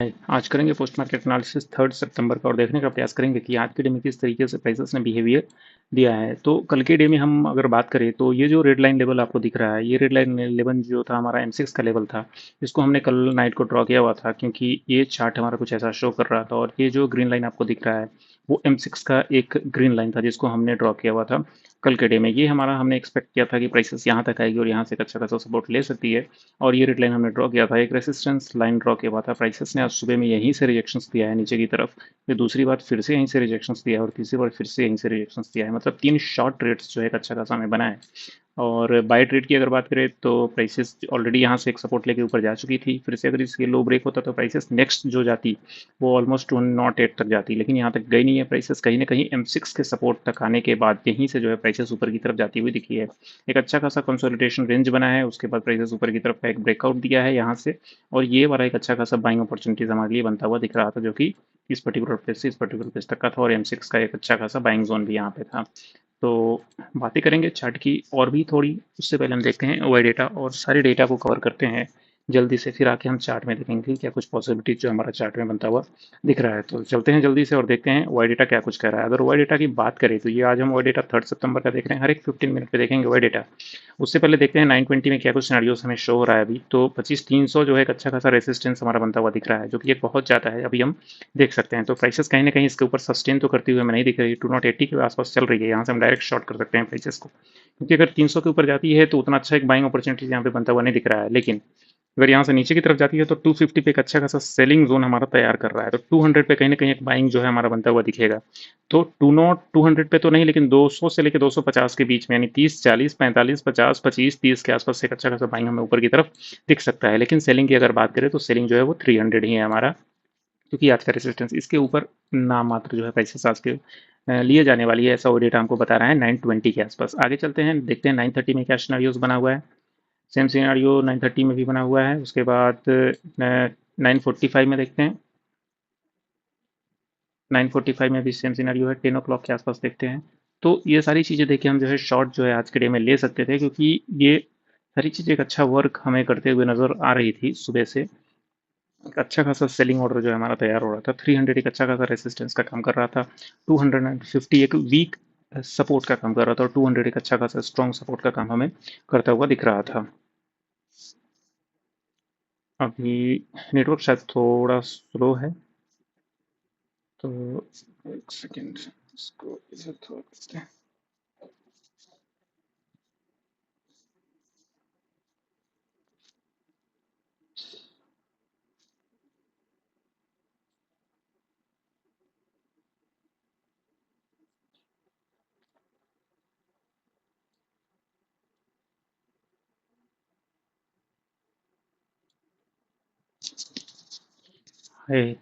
आज करेंगे post market analysis 3 सितंबर का और देखने का प्रयास करेंगे कि आज के डे में किस तरीके से प्राइसेस ने बिहेवियर दिया है। तो कल के डे में हम अगर बात करें तो ये जो रेड लाइन लेवल आपको दिख रहा है, ये रेड लाइन लेवल जो था हमारा M6 का लेवल था। इसको हमने कल नाइट को ड्रॉ किया हुआ था क्योंकि ये चार्ट हमारा कुछ ऐसा शो कर रहा था और ये जो ग्रीन लाइन आपको दिख रहा है वो M6 का एक ग्रीन लाइन था जिसको हमने ड्रॉ किया हुआ था कल के डे में। ये हमारा हमने एक्सपेक्ट किया था कि प्राइसेस यहाँ तक आएगी और यहाँ से एक अच्छा खासा सपोर्ट ले सकती है और ये रेड लाइन हमने ड्रॉ किया था, एक रेसिस्टेंस लाइन ड्रॉ किया हुआ था। प्राइसेस ने आज सुबह में यहीं से रिजेक्शंस दिया है नीचे की तरफ, फिर दूसरी बार फिर से यहीं से रिजेक्शंस दिया है और तीसरी बार फिर से यहीं से रिजेक्शंस दिया है। मतलब 3 शॉर्ट ट्रेड्स जो है एक अच्छा खासा हमें बना है। और बाय ट्रेड की अगर बात करें तो प्राइसेस ऑलरेडी यहाँ से एक सपोर्ट लेके ऊपर जा चुकी थी, फिर से अगर इसके लो ब्रेक होता तो प्राइसेस नेक्स्ट जो जाती वो ऑलमोस्ट 108 तक जाती, लेकिन यहाँ तक गई नहीं है प्राइसेस। कहीं ना कहीं M6 के सपोर्ट तक आने के बाद यहीं से जो है प्राइसेस ऊपर की तरफ जाती हुई दिखी है। एक अच्छा खासा कंसोलिडेशन रेंज बना है, उसके बाद प्राइसेस ऊपर की तरफ का एक ब्रेकआउट दिया है यहाँ से और ये वाला एक अच्छा खासा बाइंग अपॉर्चुनिटीज हमारे लिए बनता हुआ दिख रहा था, जो कि इस पर्टिकुलर प्लेस से इस पर्टिकुलर प्लेस तक का था और M6 का एक अच्छा खासा बाइंग जोन भी यहाँ पे था। तो बातें करेंगे चार्ट की और भी थोड़ी, उससे पहले हम देखते हैं ओआई डेटा और सारे डेटा को कवर करते हैं जल्दी से, फिर आके हम चार्ट में देखेंगे क्या कुछ पॉसिबिलिटीज जो हमारा चार्ट में बनता हुआ दिख रहा है। तो चलते हैं जल्दी से और देखते हैं ओआई डेटा क्या कुछ कह रहा है। अगर ओआई डेटा की बात करें तो ये आज हम ओआई डेटा 3 सितंबर का देख रहे हैं, हर एक 15 मिनट पे देखेंगे ओआई डेटा। उससे पहले देखते हैं 920 में क्या कुछ सिनेरियोस हमें शो हो रहा है अभी। तो 25,300 जो है एक अच्छा खासा रेसिस्टेंस हमारा बनता हुआ दिख रहा है, जो कि एक बहुत ज़्यादा है, अभी हम देख सकते हैं। तो प्राइसेस कहीं ना कहीं इसके ऊपर सस्टेन तो करती हुई हमें नहीं दिख रही, 280 के आसपास चल रही है, यहाँ से हम डायरेक्ट शॉर्ट कर सकते हैं प्राइसेस को, क्योंकि अगर 300 के ऊपर जाती है तो उतना अच्छा एक बाइंग अपॉर्चुनिटीज यहाँ पे बनता हुआ नहीं दिख रहा है। लेकिन अगर यहाँ से नीचे की तरफ जाती है तो 250 पे एक अच्छा खासा सेलिंग जोन हमारा तैयार कर रहा है, तो 200 पे कहीं ना कहीं एक बाइंग जो है हमारा बनता हुआ दिखेगा। तो 200 पे तो नहीं, लेकिन 200 से लेकर 250 के बीच में, यानी 30 40 45 50 25 30 के आसपास एक अच्छा खासा बाइंग हमें ऊपर की तरफ दिख सकता है। लेकिन सेलिंग की अगर बात करें तो सेलिंग जो है वो 300 ही है हमारा, क्योंकि आज का रेसिस्टेंस इसके ऊपर नाम मात्र जो है प्राइसेस आज के लिए जाने वाली है, ऐसा वो डेटा हमको बता रहा है 920 के आसपास। आगे चलते हैं, देखते हैं 930 में क्या सिनारियोज बना हुआ है। सेम सिनारियो 930 में भी बना हुआ है। उसके बाद 945 में देखते हैं, 945 में भी सेम सिनारियो है। 10 ओ क्लॉक के आसपास देखते हैं। तो ये सारी चीज़ें देखे हम जो है शॉर्ट जो है आज के डे में ले सकते थे, क्योंकि ये सारी चीज़ें एक अच्छा वर्क हमें करते हुए नज़र आ रही थी सुबह से। एक अच्छा खासा सेलिंग ऑर्डर जो है हमारा तैयार हो रहा था। 300 एक अच्छा खासा रेसिस्टेंस का काम कर रहा था, 250 एक वीक सपोर्ट का काम कर रहा था और 200 एक अच्छा खासा स्ट्रॉन्ग सपोर्ट का काम हमें करता हुआ दिख रहा था। अभी नेटवर्क शायद थोड़ा स्लो है, तो एक सेकेंड इसको इधर थोड़ा करते हैं।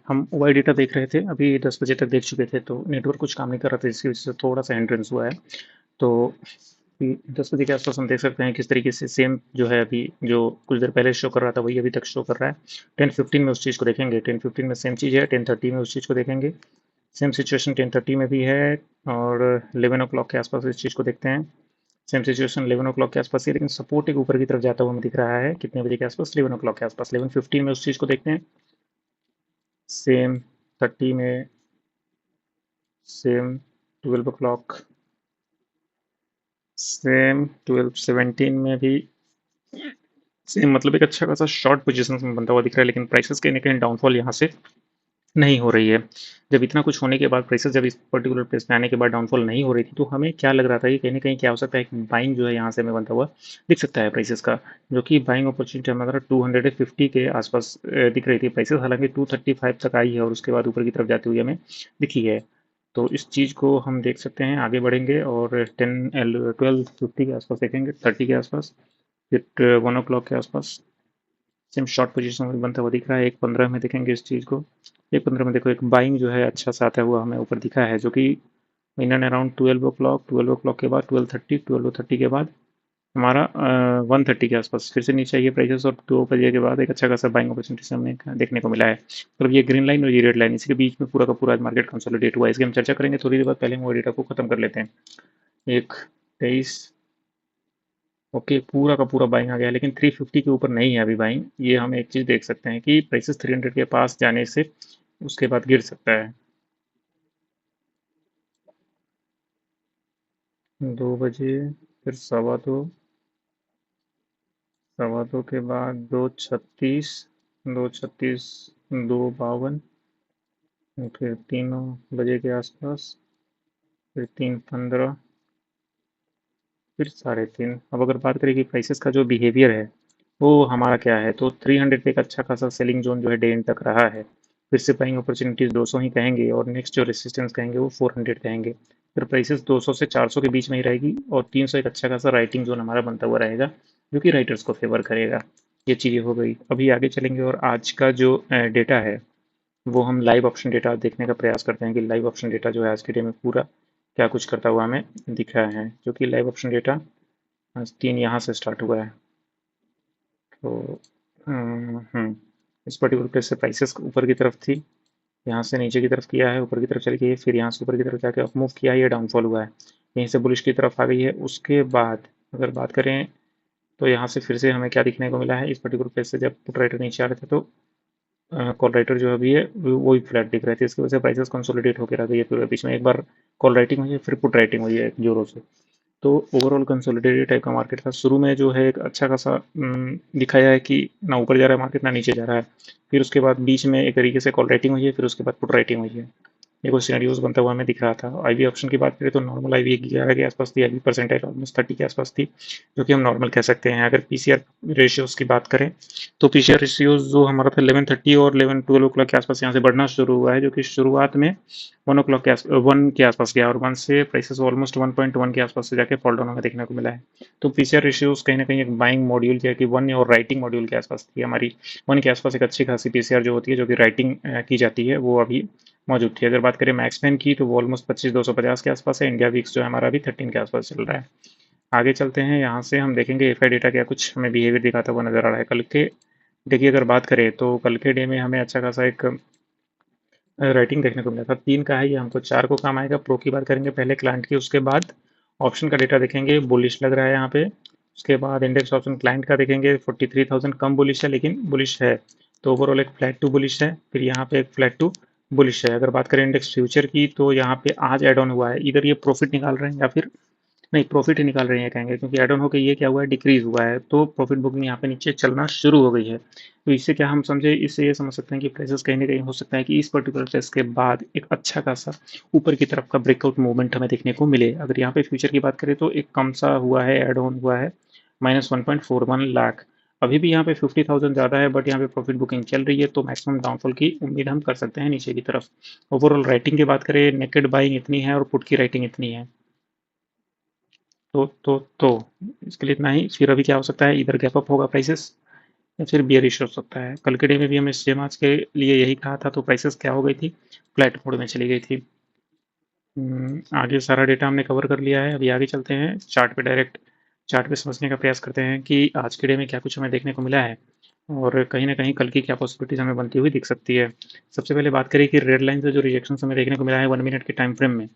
हम वाई डेटा देख रहे थे, अभी 10 बजे तक देख चुके थे, तो नेटवर्क कुछ काम नहीं कर रहा था जिसकी वजह से थोड़ा सा हिंड्रेंस हुआ है। तो 10 बजे के आसपास हम देख सकते हैं किस तरीके से सेम जो है अभी जो कुछ देर पहले शो कर रहा था वही अभी तक शो कर रहा है। 10:15 में उस चीज़ को देखेंगे, 10:15 में सेम चीज़ है, 10:30 में उस चीज़ को देखेंगे, सेम सिचुएशन 10:30 में भी है। और 11 ओ क्लॉक के आसपास इस चीज़ को देखते हैं, सेम सिचुएशन 11 ओ क्लॉक के आसपास ही, लेकिन सपोर्ट एक ऊपर की तरफ जाता हुआ हमें दिख रहा है कितने बजे के आसपास, 11 ओ क्लॉक के आसपास। 11:15 में उस चीज़ को देखते हैं, सेम 30 में, सेम 12 ओ क्लॉक, सेम 12:17 में भी सेम। मतलब एक अच्छा खासा शॉर्ट पोजीशन में बनता हुआ दिख रहा है, लेकिन प्राइसेस कहीं ना कहीं डाउनफॉल यहाँ से नहीं हो रही है। जब इतना कुछ होने के बाद प्राइसेस जब इस पर्टिकुलर प्लेस में आने के बाद डाउनफॉल नहीं हो रही थी, तो हमें क्या लग रहा था कि कहीं ना कहीं क्या हो सकता है, बाइंग जो है यहाँ से हमें बनता हुआ दिख सकता है प्राइसेस का, जो कि बाइंग अपॉर्चुनिटी हमारा 250 के आसपास दिख रही थी प्राइसेस, हालांकि 235 तक आई है और उसके बाद ऊपर की तरफ जाती हुई हमें दिखी है। तो इस चीज़ को हम देख सकते हैं, आगे बढ़ेंगे और 1250 के आसपास देखेंगे, 30 के आसपास, फिर 1 ओ क्लॉक के आसपास सेम शॉर्ट पोजीशन में बनता हुआ दिख रहा है। 1:15 में देखेंगे इस चीज़ को, 1:15 में देखो एक बाइंग जो है अच्छा सा आता हुआ हमें ऊपर दिखा है, जो कि in and around 12 o'clock, 12 o'clock के बाद 12:30, 12:30 के बाद हमारा 1:30 के आसपास फिर से नीचे आई है प्राइसेस और 2 बजे के बाद एक अच्छा खासा बाइंग अपॉर्चुनिटी से हमें देखने को मिला है। मतलब ये ग्रीन लाइन और ये रेड लाइन, इसी के बीच में पूरा का पूरा मार्केट कंसोलिडेट हुआ है। इसकी हम चर्चा करेंगे थोड़ी देर बाद, पहले हम वो डेटा को खत्म कर लेते हैं। एक 23 ओके, पूरा का पूरा बाइंग आ गया, लेकिन 350 के ऊपर नहीं है अभी बाइंग। ये हम एक चीज़ देख सकते हैं कि प्राइसेस 300 के पास जाने से उसके बाद गिर सकता है। 2 बजे, फिर 2:15, 2:15 के बाद 2:36, 2:36, 2:52, फिर 3 बजे के आसपास, फिर 3:15, फिर 3:30। अब अगर बात करें कि प्राइसेस का जो बिहेवियर है वो हमारा क्या है, तो 300 पे एक अच्छा खासा सेलिंग जोन जो है डे एंड तक रहा है। फिर से बाइंग अपॉर्चुनिटीज 200 ही कहेंगे, और नेक्स्ट जो रेसिस्टेंस कहेंगे वो 400 कहेंगे। फिर प्राइसेस 200 से 400 के बीच में ही रहेगी, और 300 एक अच्छा खासा राइटिंग जोन हमारा बनता हुआ रहेगा, जो कि राइटर्स को फेवर करेगा। ये चीज़ें हो गई। अभी आगे चलेंगे और आज का जो डेटा है वो हम लाइव ऑप्शन डेटा देखने का प्रयास करते हैं कि लाइव ऑप्शन डेटा जो है आज के डे में पूरा क्या कुछ करता हुआ हमें दिख रहा है। जो कि लाइव ऑप्शन डेटा आज 3 यहाँ से स्टार्ट हुआ है। तो इस पर्टिकुलर प्लेस से प्राइसेस ऊपर की तरफ थी, यहाँ से नीचे की तरफ किया है, ऊपर की तरफ चली गई है, फिर यहाँ से ऊपर की तरफ जाके अप मूव किया है, ये डाउनफॉल हुआ है, यहीं से बुलिश की तरफ आ गई है। उसके बाद अगर बात करें तो यहाँ से फिर से हमें क्या दिखने को मिला है, इस पर्टिकुलर प्लेस से जब पुट राइटर नीचे आ रहे थे तो कॉल राइटर जो अभी है वो ही फ्लैट दिख रहे थे। इसकी वजह से प्राइसेस कंसोलिडेट होकर रह गई है, पूरे बीच में एक बार कॉल राइटिंग हुई है, फिर पुट राइटिंग हुई है जोरों से। तो ओवरऑल कंसोलिडेटेड टाइप का मार्केट था। शुरू में जो है एक अच्छा खासा दिखाया है कि ना ऊपर जा रहा है मार्केट ना नीचे जा रहा है। फिर उसके बाद बीच में एक तरीके से कॉल राइटिंग हुई है, फिर उसके बाद पुट राइटिंग हुई है। ये कुछ सिनेरियोज बनता हुआ हमें दिख रहा था। आईवी ऑप्शन की बात करें तो नॉर्मल आईवी 11 के आसपास थी, आईवी परसेंटाइल ऑलमोस्ट 30 के आसपास थी, जो कि हम नॉर्मल कह सकते हैं। अगर पीसीआर रेशियोज की बात करें तो पीसीआर रेशियोज जो हमारा था 11:30 और 11-12 ओ क्लॉक के आसपास यहाँ से बढ़ना शुरू हुआ है, जो कि शुरुआत में 1 ओ क्लॉक के 1 के आसपास गया, और 1 से प्राइसेस ऑलमोस्ट 1.1 के आसपास से जाके फॉल डाउन हमें देखने को मिला है। तो पीसीआर रेशियोज कहीं ना कहीं एक बाइंग मॉड्यूल या कि 1 और राइटिंग मॉड्यूल के आसपास थी हमारी। 1 के आसपास एक अच्छी खासी पीसीआर जो होती है, जो कि राइटिंग की जाती है, वो अभी मौजूद थी। अगर बात करें मैक्स पेन की तो वो ऑलमोस्ट 25,250 के आसपास है। इंडिया वीक्स जो है हमारा अभी 13 के आसपास चल रहा है। आगे चलते हैं, यहाँ से हम देखेंगे एफआई डेटा क्या कुछ हमें बिहेवियर दिखाता हुआ नजर आ रहा है कल के। देखिए, अगर बात करें तो कल के डे में हमें अच्छा खासा एक राइटिंग देखने को मिला था। 3 का है, ये हमको 4 को काम आएगा। प्रो की बात करेंगे पहले क्लाइंट की, उसके बाद ऑप्शन का डेटा देखेंगे, बुलिश लग रहा है यहाँ पे। उसके बाद इंडेक्स ऑप्शन क्लाइंट का देखेंगे, 43,000 कम बुलिश है लेकिन बुलिश है। तो ओवरऑल एक फ्लैट टू बुलिश है, फिर यहाँ पे एक फ्लैट टू बुलिश है। अगर बात करें इंडेक्स फ्यूचर की तो यहाँ पे आज एड ऑन हुआ है, इधर ये प्रॉफिट निकाल रहे हैं या फिर नहीं, प्रॉफिट ही निकाल रहे हैं कहेंगे, क्योंकि एड ऑन होकर ये क्या हुआ है, डिक्रीज हुआ है, तो प्रॉफिट बुकिंग यहाँ पे नीचे चलना शुरू हो गई है। तो इससे क्या हम समझे, इससे ये समझ सकते हैं कि प्राइसेस कहीं ना कहीं हो सकता है कि इस पर्टिकुलर प्राइस के बाद एक अच्छा खासा ऊपर की तरफ का ब्रेकआउट मूवमेंट हमें देखने को मिले। अगर यहाँ पे फ्यूचर की बात करें तो एक कम सा हुआ है, एड ऑन हुआ है -1.41 लाख। अभी भी यहाँ पे 50,000 ज़्यादा है, बट यहाँ पे प्रॉफिट बुकिंग चल रही है, तो मैक्सिमम डाउनफॉल की उम्मीद हम कर सकते हैं नीचे की तरफ। ओवरऑल राइटिंग की बात करें, नेकेड बाइंग इतनी है और पुट की राइटिंग इतनी है। तो इसके लिए इतना ही। फिर अभी क्या हो सकता है, इधर गैप अप होगा प्राइसेस, या फिर बियरिश हो सकता है। कल के डे में भी हमने सेम आज के लिए यही कहा था, तो प्राइसेस क्या हो गई थी, फ्लैट मोड में चली गई थी। आगे सारा डेटा हमने कवर कर लिया है। अभी आगे चलते हैं चार्ट पे, डायरेक्ट चार्ट पे समझने का प्रयास करते हैं कि आज के डे में क्या कुछ हमें देखने को मिला है, और कहीं ना कहीं कल की क्या पॉसिबिलिटीज हमें बनती हुई दिख सकती है। सबसे पहले बात करें कि रेड लाइन से जो रिजेक्शन हमें देखने को मिला है 1 मिनट के टाइम फ्रेम में,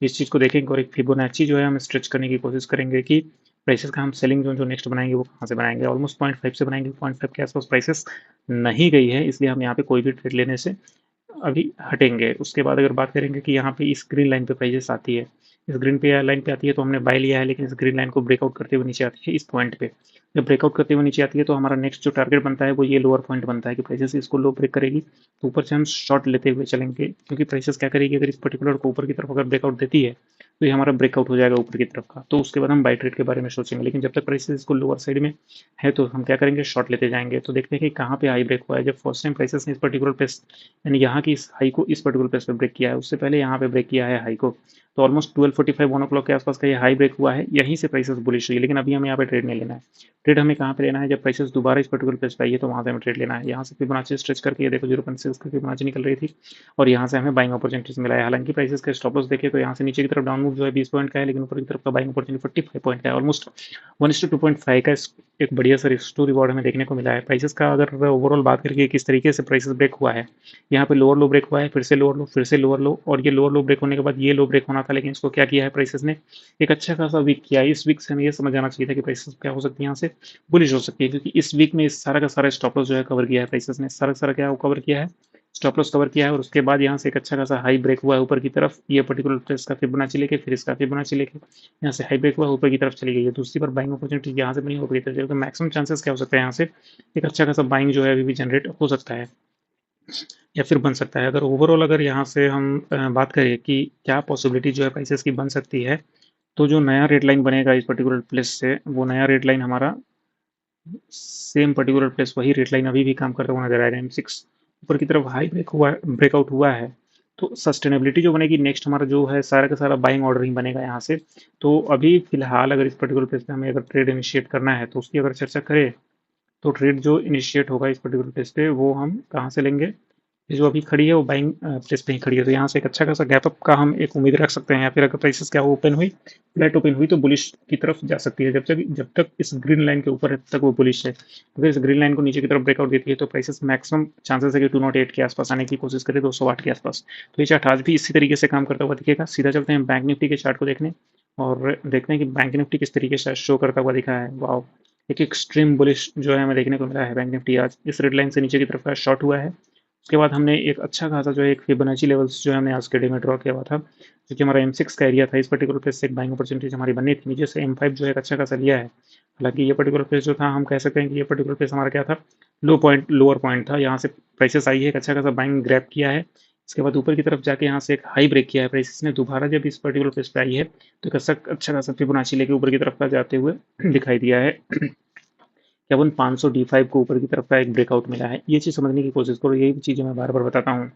इस चीज़ को देखेंगे और एक फिबोनाची जो है हम स्ट्रेच करने की कोशिश करेंगे कि प्राइसेस का हम सेलिंग जोन जो नेक्स्ट बनाएंगे वो कहाँ से बनाएंगे। ऑलमोस्ट 0.5 से बनाएंगे, 0.5 के आसपास प्राइसेस नहीं गई है, इसलिए हम यहाँ पे कोई भी ट्रेड लेने से अभी हटेंगे। उसके बाद अगर बात करेंगे कि यहाँ पे इस ग्रीन लाइन पे प्राइसेस आती है, इस ग्रीन पे लाइन पे आती है तो हमने बाय लिया है, लेकिन इस ग्रीन लाइन को ब्रेकआउट करते हुए नीचे आती है इस पॉइंट पे। जब ब्रेकआउट करते हुए नीचे आती है तो हमारा नेक्स्ट जो टारगेट बनता है वो ये लोअर पॉइंट बनता है कि प्राइसेस इसको लो ब्रेक करेगी तो ऊपर से हम शॉर्ट लेते हुए चलेंगे, क्योंकि प्राइसेस क्या करेगी, अगर इस पर्टिकुलर को ऊपर की तरफ अगर ब्रेकआउट देती है तो ये हमारा ब्रेकआउट हो जाएगा ऊपर की तरफ का, तो उसके बाद हम बाई ट्रेड के बारे में सोचेंगे। लेकिन जब तक प्राइसेस इसको लोअर साइड में है तो हम क्या करेंगे, शॉर्ट लेते जाएंगे। तो देखते हैं कि कहाँ पे हाई ब्रेक हुआ है। जब फर्स्ट टाइम प्राइसेस ने इस पर्टिकुलर प्लेस यानी यहाँ की इस हाई को इस पर्टिकुलर प्लेस पे ब्रेक किया है, उससे पहले यहाँ पे ब्रेक किया है हाई को, तो ऑलमोस्ट 12:45 1 o'clock के आसपास का ये हाई ब्रेक हुआ है, यहीं से प्राइसेस बुलिश हुई। लेकिन अभी हमें यहाँ पे ट्रेड नहीं लेना है। ट्रेड हमें कहाँ पे लेना है, जब प्राइसेस दोबारा इस पर्टिकुलर प्लेस पे आई है तो वहाँ से हमें ट्रेड लेना है। यहाँ से फिबोनाची स्ट्रेच करके ये देखो 0.6 की फिबोनाची निकल रही थी, और यहाँ से हमें बाइंग अपॉर्चुनिटीज मिला है। हालांकि प्राइसेस का स्टॉप लॉस देखे तो यहाँ से नीचे की तरफ डाउन मूव जो है 20 पॉइंट का है, लेकिन ऊपर की तरफ का बाइंग अपॉर्चुनिटी 45 पॉइंट का है। ऑलमोस्ट 1:2.5 का एक बढ़िया सा रिस्क टू रिवॉर्ड हमें देखने को मिला है। प्राइसेस का अगर ओवरऑल बात करके किस तरीके से प्राइसेस ब्रेक हुआ है, यहाँ पे लोअर लो ब्रेक हुआ है, फिर से लोअर लो, फिर से लोअर लो, और ये लोअर लो ब्रेक होने के बाद ये लो ब्रेक होना था, लेकिन इसको क्या किया है प्राइसेस ने, एक अच्छा खासा वीक किया है। इस वीक से हमें ये समझ आना चाहिए था कि प्राइसेस क्या हो सकती है, यहाँ से बुलिश हो सकती है, क्योंकि इस वीक में इस सारा का सारा स्टॉप लॉस जो है कवर किया है प्राइसेस ने, सारा का सारा क्या कवर किया है, स्टॉप लॉस कवर किया है। और उसके बाद यहाँ से एक अच्छा खासा हाई ब्रेक हुआ है ऊपर की तरफ, ये पर्टिकुलर प्लेस का फिबोनाची लेके, फिर इसका फिबोनाची लेके यहाँ से हाई ब्रेक हुआ, ऊपर की तरफ चली गई है। दूसरी बार बाइंग अपॉर्चुनिटी यहाँ से बनी, ऊपर की तरफ चली, तो मैक्सिमम चांसेस क्या हो सकता है, यहाँ से एक अच्छा खासा बाइंग जो है अभी भी जनरेट हो सकता है या फिर बन सकता है। अगर ओवरऑल अगर यहाँ से हम बात करें कि क्या पॉसिबिलिटी जो है प्राइसेस की बन सकती है, तो जो नया रेट लाइन बनेगा इस पर्टिकुलर प्लेस से, वो नया रेट लाइन हमारा सेम पर्टिकुलर प्लेस, वही रेट लाइन अभी भी काम करता हुआ नजर आएगा। M6 ऊपर की तरफ हाई ब्रेकआउट हुआ है, तो सस्टेनेबिलिटी जो बनेगी नेक्स्ट हमारा जो है सारा का सारा बाइंग ऑर्डर ही बनेगा यहाँ से। तो अभी फिलहाल अगर इस पर्टिकुलर प्लेस पे हमें अगर ट्रेड इनिशिएट करना है, तो उसकी अगर चर्चा करें, तो ट्रेड जो इनिशिएट होगा इस पर्टिकुलर प्लेस पे, वो हम कहाँ से लेंगे, ये जो अभी खड़ी है वो बाइंग प्लेस पे ही खड़ी है, तो यहाँ से एक अच्छा खासा गैप अप का हम एक उम्मीद रख सकते हैं। या फिर अगर प्राइसेस क्या ओपन हुई, फ्लैट ओपन हुई, तो बुलिश की तरफ जा सकती है। जब तक इस ग्रीन लाइन के ऊपर है, तब तक वो बुलिश है। अगर इस ग्रीन लाइन को नीचे की तरफ ब्रेकआउट देती है, तो प्राइसेस मैक्सिमम चांसेस है कि 208 के आसपास आने की कोशिश करे, 208 के आसपास। तो ये चार्ट आज भी इसी तरीके से काम करता हुआ दिखेगा। सीधा चलते हैं बैंक निफ्टी के चार्ट को देखने, और देखते हैं कि बैंक निफ्टी किस तरीके से शो करता हुआ दिखा है। वाह, एक एक्सट्रीम बुलिश जो है हमें देखने को मिला है। बैंक निफ्टी आज इस रेड लाइन से नीचे की तरफ का शॉर्ट हुआ है। उसके बाद हमने एक अच्छा खासा जो है एक फिबोनाची लेवल्स जो है हमने आज के डे में ड्रॉ किया हुआ था, जो कि हमारा M6 का एरिया था। इस पर्टिकुलर प्लेस से एक बाइंग अपॉर्चुनिटीज हमारी बननी थी, नीचे से M5 जो है एक अच्छा खासा लिया है। हालांकि ये पर्टिकुलर प्लेस जो था, हम कह सकते हैं कि ये पर्टिकुलर प्लेस हमारा क्या था, लोअर पॉइंट था। यहाँ से प्राइसेस आई है, एक अच्छा खासा बाइंग ग्रैप किया है। इसके बाद ऊपर की तरफ जाके यहाँ से एक हाई ब्रेक किया है प्राइसेस ने। दोबारा जब इस पर्टिकुलर प्लेस पे आई है, तो एक अच्छा खासा फिबोनाची लेके ऊपर की तरफ का जाते हुए दिखाई दिया है। केवल 500 D5 को ऊपर की तरफ का एक ब्रेकआउट मिला है। ये चीज़ समझने की कोशिश करो, यही चीज़ें मैं बार बार बताता हूँ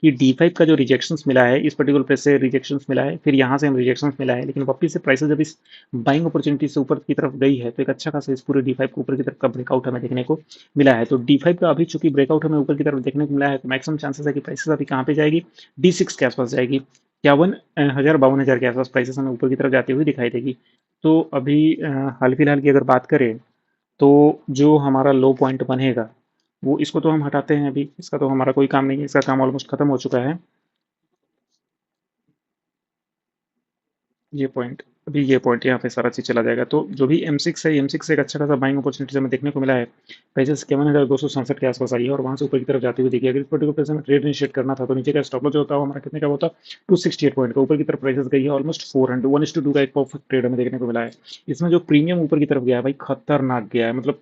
कि D5 का जो रिजेक्शंस मिला है, इस पर्टिकुलर प्लेस से रिजेक्शंस मिला है, फिर यहाँ से हम रिजेक्शंस मिला है, लेकिन वापस से प्राइसेस जब इस बाइंग अपॉर्चुनिटी से ऊपर की तरफ गई है, तो एक अच्छा खासा इस पूरे D5 को ऊपर की तरफ का ब्रेकआउट हमें देखने को मिला है। तो D5 का अभी चूंकि ब्रेकआउट हमें ऊपर की तरफ देखने को मिला है, तो मैक्सिमम चांसेस है कि प्राइसेस अभी कहाँ पे जाएगी, D6 के आसपास जाएगी। 51,000 52,000 के आसपास प्राइसेस हमें ऊपर की तरफ जाती हुई दिखाई देगी। तो अभी हाल फिलहाल की अगर बात करें, तो जो हमारा लो पॉइंट बनेगा, वो इसको तो हम हटाते हैं अभी, इसका तो हमारा कोई काम नहीं है, इसका काम ऑलमोस्ट खत्म हो चुका है। ये पॉइंट, अभी ये पॉइंट यहाँ पे सारा चीज चला जाएगा। तो जो भी M6 है, M6 से एक अच्छा खासा बाइंग अपॉर्चुनिटी हमें देखने को मिला है। प्राइसेस 51,267 के आसपास आई है, और वहां से ऊपर की तरफ जाती हुई देखिए। अगर इस पर्टिकुलर प्राइस में ट्रेड इनिशिएट करना था, तो नीचे का स्टॉप लॉस जो होता है वो हमारा कितने का होता, 268 पॉइंट का। ऊपर की तरफ प्राइसेस गई है ऑलमोस्ट 400, 1:2 का एक परफेक्ट ट्रेड हमें देखने को मिला है। इसमें जो प्रीमियम ऊपर की तरफ गया है भाई, खतरनाक गया है, मतलब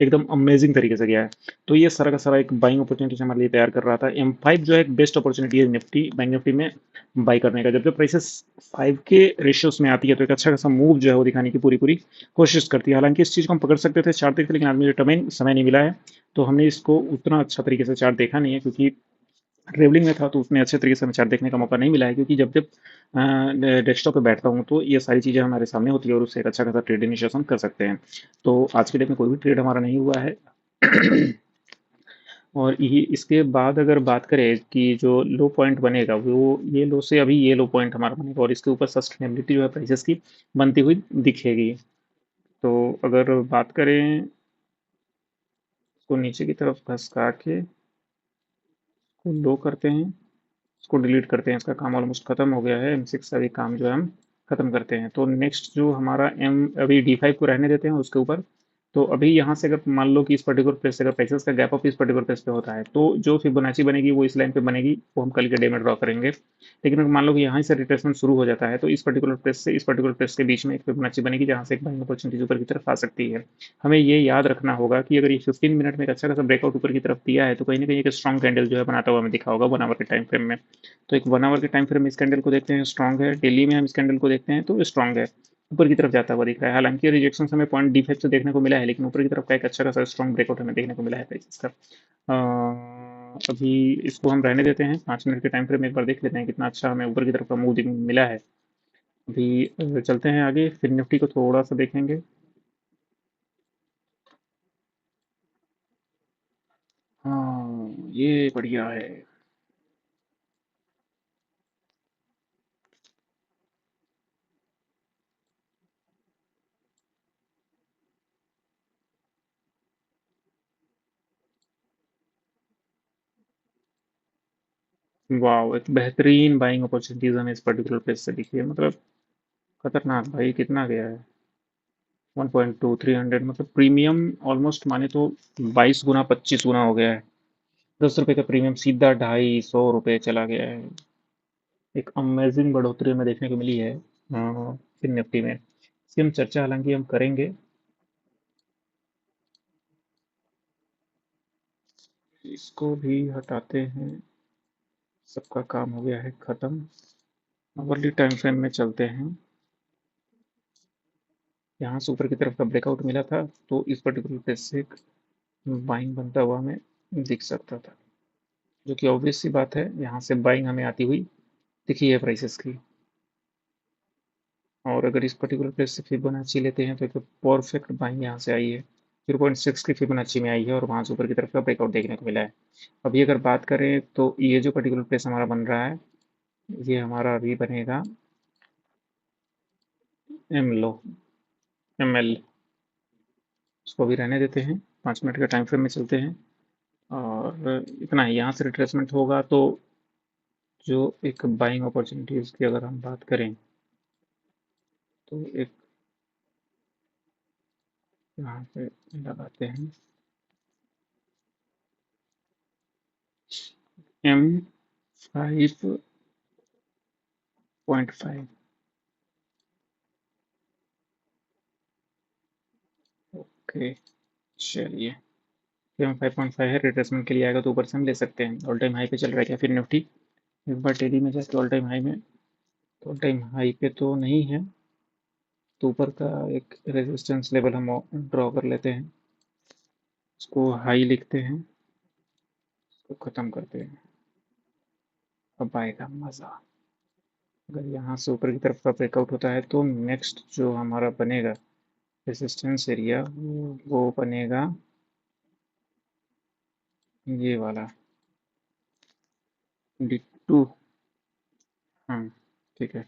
एकदम अमेजिंग तरीके से गया है। तो ये सारा का सारा एक बाइंग अपॉर्चुनिटी हमारे लिए तैयार कर रहा था। M5 जो है एक बेस्ट अपॉर्चुनिटी है निफ्टी बैंक निफ्टी में बाई करने का। जब जब प्राइसेस 5 के रेशियोज में आती है, तो एक अच्छा खासा मूव जो है वो दिखाने की पूरी पूरी कोशिश करती है। हालांकि इस चीज़ को हम पकड़ सकते थे चार्ट देखते, लेकिन आज मुझे टमेन समय नहीं मिला है, तो हमने इसको उतना अच्छा तरीके से चार्ट देखा नहीं है, क्योंकि ट्रेवलिंग में था, तो उसमें अच्छे तरीके से हमें चार्ट देखने का मौका नहीं मिला है। क्योंकि जब जब डेस्कटॉप पे बैठता हूँ, तो ये सारी चीज़ें हमारे सामने होती है, और उससे एक अच्छा खासा ट्रेड इनिशिएशन कर सकते हैं। तो आज के डेट में कोई भी ट्रेड हमारा नहीं हुआ है। और ये इसके बाद अगर बात करें कि जो लो पॉइंट बनेगा, वो ये लो से अभी ये लो पॉइंट हमारा बनेगा, और इसके ऊपर सस्टेनेबिलिटी जो है प्राइसेस की बनती हुई दिखेगी। तो अगर बात करें, इसको नीचे की तरफ खसका के इसको लो करते हैं, इसको डिलीट करते हैं, इसका काम ऑलमोस्ट खत्म हो गया है। M6 का भी काम जो है हम खत्म करते हैं। तो नेक्स्ट जो हमारा एम अभी D5 को रहने देते हैं उसके ऊपर। तो अभी यहाँ से अगर मान लो कि इस पर्टिकुलर प्लेस से अगर प्राइसेस का गैप अप इस पर्टिकुलर प्लेस पे होता है, तो जो फिबोनाची बनेगी वो इस लाइन पे बनेगी, वो हम कल के डे में ड्रॉ करेंगे। लेकिन अगर मान लो कि यहाँ से रिट्रेसमेंट शुरू हो जाता है, तो इस पर्टिकुलर प्लेस से इस पर्टिकुलर प्लेस के बीच में एक फिबोनाची बनेगी, जहाँ से एक बाइंग अपॉर्चुनिटी ऊपर की तरफ आ सकती है। हमें ये याद रखना होगा कि अगर ये 15 मिनट में एक अच्छा खासा ब्रेकआउट ऊपर की तरफ दिया है, तो कहीं ना कहीं एक स्ट्रॉन्ग कैंडल जो है बनाता हुआ हमें दिखा होगा 1 आवर के टाइम फ्रेम में। तो एक 1 आवर के टाइम फ्रेम में इस कैंडल को देखते हैं, स्ट्रॉन्ग है। डेली में हम इस कैंडल को देखते हैं, तो स्ट्रॉन्ग है, ऊपर की तरफ जाता हुआ दिख रहा है। हालांकि रिजेक्शन हमें पॉइंट D5 से देखने को मिला है, लेकिन ऊपर की तरफ का एक अच्छा खासा स्ट्रॉन्ग ब्रेकआउट हमें देखने को मिला है प्राइसेस का। अभी इसको हम रहने देते हैं, 5 मिनट के टाइम फ्रेम में एक बार देख लेते हैं कितना अच्छा हमें ऊपर की तरफ का मूव मिला है। अभी चलते हैं आगे, फिर निफ्टी को थोड़ा सा देखेंगे। हाँ, ये बढ़िया है। वाह, एक बेहतरीन बाइंग अपॉर्चुनिटीज हमें इस पर्टिकुलर प्लेस से दिखी है। मतलब खतरनाक भाई, कितना गया है? 1.2 300, मतलब प्रीमियम ऑलमोस्ट माने तो 22 गुना 25 गुना हो गया है। 10 रुपए का प्रीमियम सीधा 250 रुपये चला गया है। एक अमेजिंग बढ़ोतरी हमें देखने को मिली है फिर निफ्टी में। इसकी हम चर्चा हालांकि हम करेंगे। इसको भी हटाते हैं। सबका काम हो गया है खत्म। अवर्ली टाइम फ्रेम में चलते हैं। यहाँ से ऊपर की तरफ का ब्रेकआउट मिला था, तो इस पर्टिकुलर प्लेस से एक बाइंग बनता हुआ हमें दिख सकता था, जो कि ऑब्वियस सी बात है। यहाँ से बाइंग हमें आती हुई दिखी है प्राइसेस की। और अगर इस पर्टिकुलर प्लेस से फिबोनाची लेते हैं तो एक परफेक्ट बाइंग यहाँ से आई है। 0.6 की फिबोनाची में आई है और वहाँ से ऊपर की तरफ का ब्रेकआउट देखने को मिला है। अभी अगर बात करें तो ये जो पर्टिकुलर प्लेस हमारा बन रहा है, ये हमारा अभी बनेगा एम लो, एम एल। इसको अभी रहने देते हैं, 5 मिनट के टाइम फ्रेम में चलते हैं। और इतना ही, यहाँ से रिट्रेसमेंट होगा तो जो एक बाइंग अपॉर्चुनिटीज की अगर हम बात करें तो एक यहाँ पे लगाते हैं M5.5। ओके, चलिए। M5.5 है, रिट्रेसमेंट के लिए आएगा तो ऊपर से हम ले सकते हैं। ऑल टाइम हाई पे चल रहा है क्या फिर निफ्टी? एक बार टेडी में जाके ऑल टाइम हाई में, तो ऑल टाइम हाई पे तो नहीं है, तो ऊपर का एक रेजिस्टेंस लेवल हम ड्रॉ कर लेते हैं। इसको हाई लिखते हैं, इसको ख़त्म करते हैं। अब आएगा मज़ा। अगर यहाँ से ऊपर की तरफ का ब्रेकआउट होता है तो नेक्स्ट जो हमारा बनेगा रेजिस्टेंस एरिया, वो बनेगा ये वाला, D2। हाँ, ठीक है।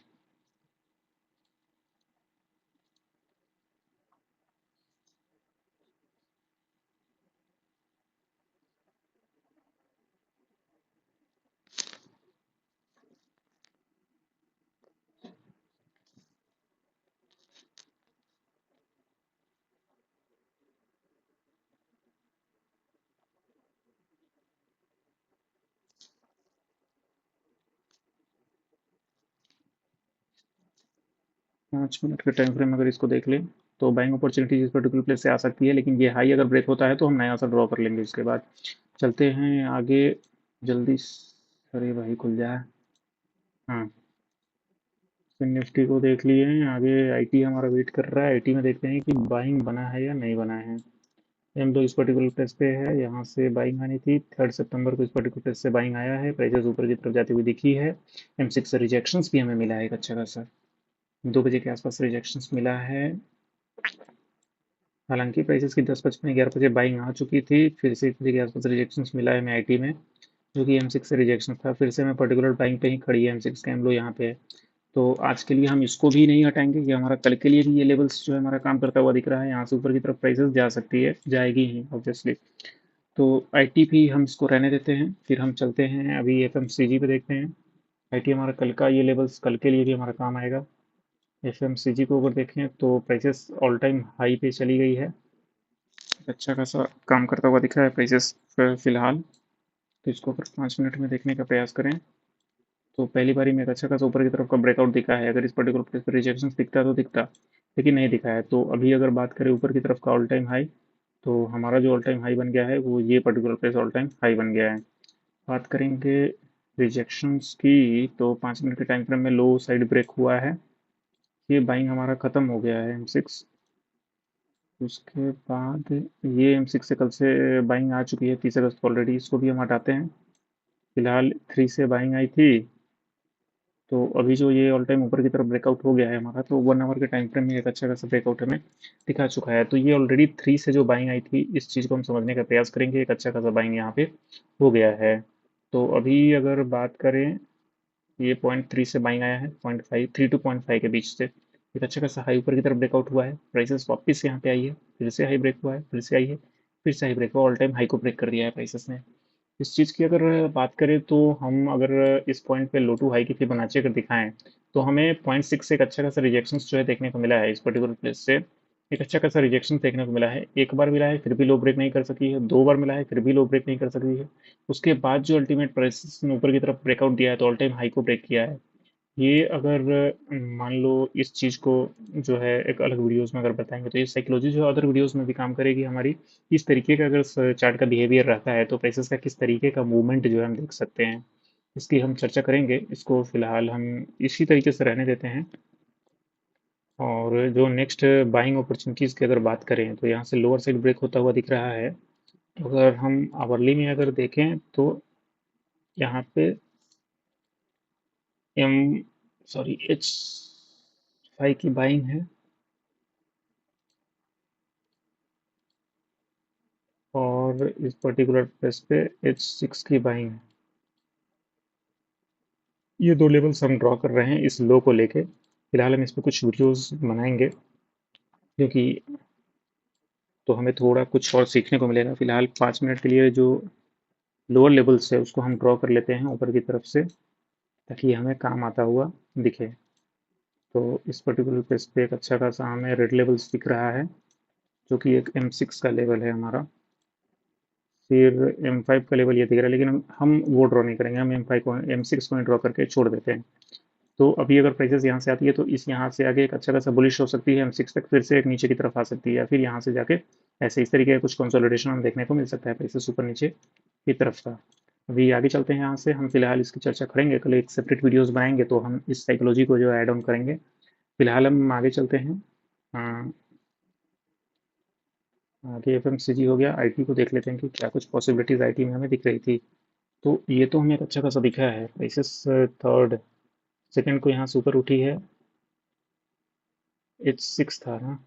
5 मिनट के टाइम फ्रेम अगर इसको देख लें तो बाइंग अपॉर्चुनिटी इस पर्टिकुलर प्लेस से आ सकती है, लेकिन ये हाई अगर ब्रेक होता है तो हम नया सा ड्रॉ कर लेंगे उसके बाद। चलते हैं आगे जल्दी अरे भाई खुल जाए। हाँ, फिर निफ्टी को देख लिए हैं, आगे आईटी हमारा वेट कर रहा है। आईटी में देखते हैं कि बाइंग बना है या नहीं बना है। हम तो इस पर्टिकुलर प्लेस पे है, यहाँ से बाइंग आनी थी 3 सितंबर को। इस पर्टिकुलर प्लेस से बाइंग आया है, प्राइसेस ऊपर की तरफ जाती हुई दिखी है। M6 से रिजेक्शंस भी हमें मिला है एक अच्छा खासा। 2 बजे के आसपास रिजेक्शंस मिला है। हालांकि प्राइसेस की 10:55 11 बजे बाइंग आ चुकी थी, फिर से 1 बजे के आसपास रिजेक्शंस मिला है हमें आईटी में, जो कि M6 से रिजेक्शन था। फिर से हमें पर्टिकुलर बाइंग पे ही खड़ी है M6 का, हम लोग यहाँ पे है। तो आज के लिए हम इसको भी नहीं हटाएंगे, ये हमारा कल के लिए भी ये लेवल्स जो है हमारा काम करता हुआ दिख रहा है। यहाँ से ऊपर की तरफ प्राइसेस जा सकती है, जाएगी ही ऑब्वियसली। तो आईटी भी हम इसको रहने देते हैं, फिर हम चलते हैं अभी एफएमसीजी पे देखते हैं। आईटी हमारा कल का, ये लेवल्स कल के लिए भी हमारा काम आएगा। एफएमसीजी को अगर देखें तो प्राइसेस ऑल टाइम हाई पे चली गई है, अच्छा खासा काम करता हुआ दिख रहा है प्राइसेस फिलहाल। तो इसको अगर 5 मिनट में देखने का प्रयास करें तो पहली बारी में एक अच्छा खासा ऊपर की तरफ का ब्रेकआउट दिखा है। अगर इस पर्टिकुलर प्लेस पर रिजेक्शन दिखता तो दिखता, लेकिन नहीं दिखा है। तो अभी अगर बात करें ऊपर की तरफ का ऑल टाइम हाई, तो हमारा जो ऑल टाइम हाई बन गया है वो ये particular place all time high बन गया है। बात करेंगे रिजेक्शंस की तो 5 मिनट के टाइम फ्रेम में लो साइड ब्रेक हुआ है। ये बाइंग हमारा ख़त्म हो गया है M6। उसके बाद ये M6 से कल से बाइंग आ चुकी है 30 अगस्त को ऑलरेडी, इसको भी हम हटाते हैं। फिलहाल 3 से बाइंग आई थी, तो अभी जो ये ऑल टाइम ऊपर की तरफ ब्रेकआउट हो गया है हमारा, तो 1 आवर के टाइम फ्रेम में एक अच्छा खासा ब्रेकआउट हमें दिखा चुका है। तो ये ऑलरेडी 3 से जो बाइंग आई थी, इस चीज़ को हम समझने का प्रयास करेंगे। एक अच्छा खासा बाइंग यहाँ पे हो गया है। तो अभी अगर बात करें, ये 0.3 से बाइंग आया है, 0.5 3 to 0.5 के बीच से एक अच्छा खासा हाई ऊपर की तरफ ब्रेकआउट हुआ है। प्राइसेस वापस यहाँ पे आई है, फिर से हाई ब्रेक हुआ है, फिर से आई है, फिर से हाई ब्रेक हुआ, ऑल टाइम हाई को ब्रेक कर दिया है प्राइसेस ने। इस चीज़ की अगर बात करें तो हम अगर इस पॉइंट पे लो टू हाई की फिबोनाची अगर दिखाएं तो हमें 0.6 से एक अच्छा खासा रिजेक्शंस जो है देखने को मिला है इस पर्टिकुलर प्लेस से। एक अच्छा खासा रिजेक्शन देखने को मिला है, एक बार मिला है फिर भी लो ब्रेक नहीं कर सकी है, दो बार मिला है फिर भी लो ब्रेक नहीं कर सकी है। उसके बाद जो अल्टीमेट प्राइस ने ऊपर की तरफ ब्रेकआउट दिया है तो ऑल टाइम हाई को ब्रेक किया है। ये अगर मान लो इस चीज़ को जो है एक अलग वीडियोस में अगर बताएंगे तो ये साइकोलॉजी जो अदर वीडियोस में भी काम करेगी हमारी। इस तरीके का अगर चार्ट का बिहेवियर रहता है तो प्राइसेस का किस तरीके का मूवमेंट जो है हम देख सकते हैं, इसकी हम चर्चा करेंगे। इसको फिलहाल हम इसी तरीके से रहने देते हैं। और जो नेक्स्ट बाइंग अपॉर्चुनिटीज़ की अगर बात करें तो यहाँ से लोअर साइड ब्रेक होता हुआ दिख रहा है। तो अगर हम आवरली में अगर देखें तो यहाँ पे एम सॉरी H5 की बाइंग है और इस पर्टिकुलर प्लेस पे H6 की बाइंग है। ये दो लेवल्स हम ड्रॉ कर रहे हैं इस लो को लेके। फिलहाल हम इस पे कुछ वीडियोस बनाएंगे क्योंकि तो हमें थोड़ा कुछ और सीखने को मिलेगा। फिलहाल 5 मिनट के लिए जो लोअर लेवल्स है उसको हम ड्रॉ कर लेते हैं ऊपर की तरफ से ताकि हमें काम आता हुआ दिखे। तो इस पर्टिकुलर प्लेस पे एक अच्छा खासा हमें रेड लेवल्स दिख रहा है जो कि एक M6 का लेवल है हमारा। फिर M5 का लेवल ये दिख रहा है लेकिन हम वो ड्रॉ नहीं करेंगे, हम M5 को M6 को ही ड्रॉ करके छोड़ देते हैं। तो अभी अगर प्राइसेस यहाँ से आती है तो इस यहाँ से आगे एक अच्छा खासा बुलिश हो सकती है M6 तक, फिर से एक नीचे की तरफ आ सकती है या फिर यहाँ से जाके ऐसे इस तरीके का कुछ कंसोलिडेशन हम देखने को मिल सकता है प्राइसेस ऊपर नीचे की तरफ का। अभी आगे चलते हैं यहाँ से, हम फिलहाल इसकी चर्चा करेंगे, कल एक सेपरेट वीडियोस बनाएंगे तो हम इस साइकोलॉजी को जो ऐड ऑन करेंगे। फिलहाल हम आगे चलते हैं। आगे FMCG हो गया, आईटी को देख लेते हैं कि क्या कुछ पॉसिबिलिटीज आईटी में हमें दिख रही थी। तो ये तो हमें एक अच्छा खासा दिखा है प्राइसेस। थर्ड सेकंड को यहाँ से ऊपर उठी है, H6 था ना।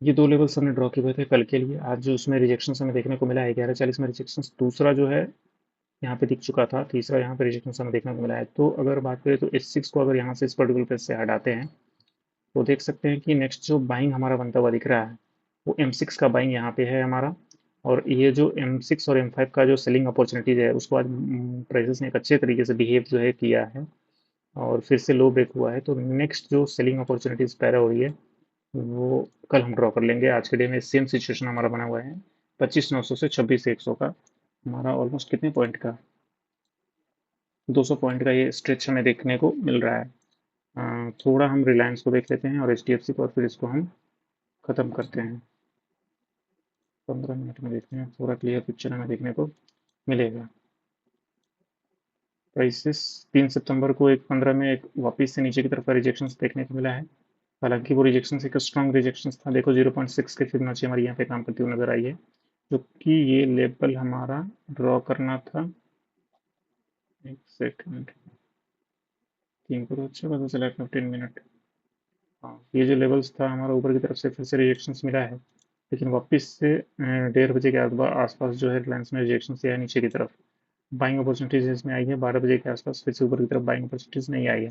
ये दो लेवल्स हमने ड्रॉ किए हुए थे कल के लिए, आज जो उसमें रिजेक्शन हमें देखने को मिला है 11:40 में रिजेक्शन दूसरा जो है यहाँ पे दिख चुका था, तीसरा यहाँ पे रिजेक्शन हमें देखने को मिला है। तो अगर बात करें तो H6 को अगर यहाँ से इस पर्टिकुलर प्लेस से हटाते हैं तो देख सकते हैं कि नेक्स्ट जो बाइंग हमारा बनता हुआ दिख रहा है वो M6 का बाइंग यहाँ पे है हमारा। और ये जो M6 और M5 का जो सेलिंग अपॉर्चुनिटीज है उसको आज प्राइसेस ने एक अच्छे तरीके से बिहेव जो है किया है और फिर से लो ब्रेक हुआ है। तो नेक्स्ट जो सेलिंग अपॉर्चुनिटीज पैदा हो रही है वो कल हम ड्रॉ कर लेंगे। आज के डे में सेम सिचुएशन हमारा बना हुआ है 25,900 से 26,100 का, हमारा ऑलमोस्ट कितने पॉइंट का, 200 पॉइंट का ये स्ट्रेच हमें देखने को मिल रहा है। थोड़ा हम रिलायंस को देख लेते हैं और HDFC को और फिर इसको हम ख़त्म करते हैं। 15 मिनट में देखते हैं, पूरा क्लियर पिक्चर हमें देखने को मिलेगा। प्राइसेस 3 सितंबर को एक 15 में एक वापस से नीचे की तरफ का रिजेक्शन देखने को मिला है। हालांकि वो रिजेक्शन एक स्ट्रॉन्ग रिजेक्शन था, देखो 0.6 के फिबोनाची हमारी यहाँ पे काम करती हुई नजर आई है जो कि ये लेवल हमारा ड्रॉ करना था। एक सेकंड, तीन को तो अच्छा पता चला 15 मिनट। हाँ, ये जो लेवल्स था हमारा ऊपर की तरफ से फिर से रिजेक्शंस मिला है लेकिन वापस से 1:30 बजे के आसपास जो है रिलायंस में रिजेक्शन से आया नीचे की तरफ। बाइंग अपॉर्चुनिटीज इसमें आई है 12 बजे के आसपास, फिर से ऊपर की तरफ बाइंग अपॉर्चुनिटीज नहीं आई है।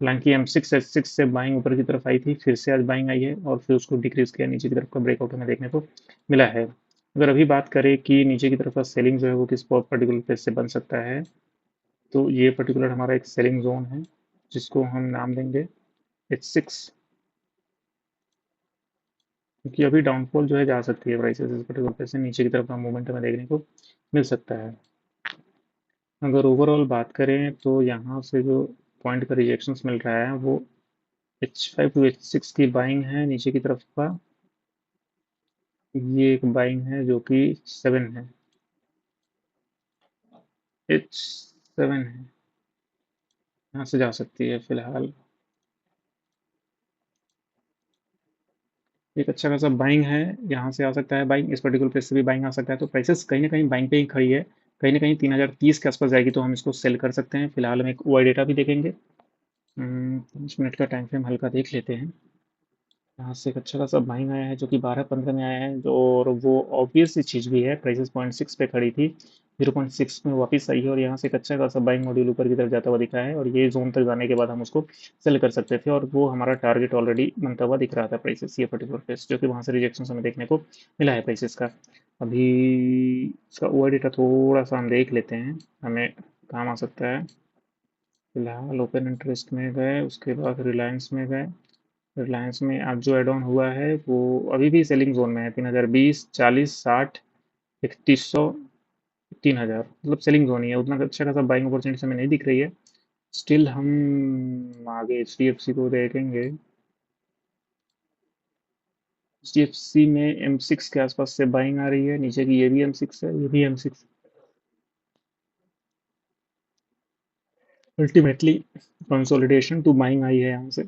हालांकि M6 H6 से बाइंग ऊपर की तरफ आई थी, फिर से आज बाइंग आई है और फिर उसको डिक्रीज किया, नीचे की तरफ का ब्रेकआउट हमें देखने को मिला है। अगर अभी बात करें कि नीचे की तरफ का सेलिंग जो है वो किस पर्टिकुलर प्लेस से बन सकता है तो ये पर्टिकुलर हमारा एक सेलिंग जोन है जिसको हम नाम देंगे H6, क्योंकि अभी डाउनफॉल जो है जा सकती है प्राइसेस इस पर्टिकुलर प्लेस से, नीचे की तरफ का मूवमेंट हमें देखने को मिल सकता है। अगर ओवरऑल बात करें तो यहाँ से जो पॉइंट का रिजेक्शंस मिल रहा है वो H5 टू H6 की बाइंग है नीचे की तरफ का। ये एक बाइंग है जो कि 7 है, H7 है, यहाँ से जा सकती है। फिलहाल एक अच्छा खासा बाइंग है, यहाँ से आ सकता है बाइंग, इस पर्टिकुलर प्लेस से भी बाइंग आ सकता है। तो प्राइसेस कहीं ना कहीं बाइंग पे ही खड़ी है, कहीं ना कहीं 3030 के आसपास जाएगी तो हम इसको सेल कर सकते हैं। फिलहाल हम एक OI डेटा भी देखेंगे। 5 मिनट का टाइम फ्रेम हल्का देख लेते हैं। यहाँ से एक अच्छा खासा बाइंग आया है जो कि 12-15 में आया है जो, और वो ऑब्वियस सी चीज़ भी है, प्राइसेस 0.6 पे खड़ी थी 0.6 में वापस आई है और यहाँ से एक अच्छा खासा बाइंग मॉड्यूल ऊपर की तरफ जाता हुआ दिख रहा है और ये जोन तक जाने के बाद हम उसको सेल कर सकते थे और वो हमारा टारगेट ऑलरेडी बनता हुआ दिख रहा था प्राइसेस, ये पर्टिकुलर फेस, जो कि वहाँ से रिजेक्शन हमें देखने को मिला है प्राइसेस का। अभी इसका ओवर डेटा थोड़ा सा हम देख लेते हैं, हमें काम आ सकता है। फिलहाल ओपन इंटरेस्ट में गए, उसके बाद रिलायंस में गए। रिलायंस में आज जो एड ऑन हुआ है वो अभी भी सेलिंग जोन में है, 3020, 40, 60, 3100, 3000, मतलब सेलिंग जोन ही है। उतना अच्छा खासा बाइंग अपॉर्चुनिटी हमें नहीं दिख रही है। स्टिल हम आगे एच डी एफ सी को देखेंगे। एच डी एफ सी में M6 के आसपास से बाइंग आ रही है, नीचे की ये भी M6 है, ये भी M6। Ultimately consolidation to buying आई है यहाँ से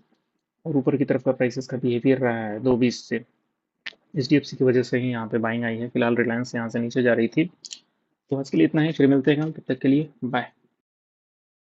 और ऊपर की तरफ का प्राइसेस का बिहेवियर रहा है 220 से। एच डी एफ सी की वजह से ही यहाँ पे बाइंग आई है। फिलहाल रिलायंस यहाँ से नीचे जा रही थी। तो आज के लिए इतना ही, फिर मिलते हैं हम, तब तक के लिए बाय।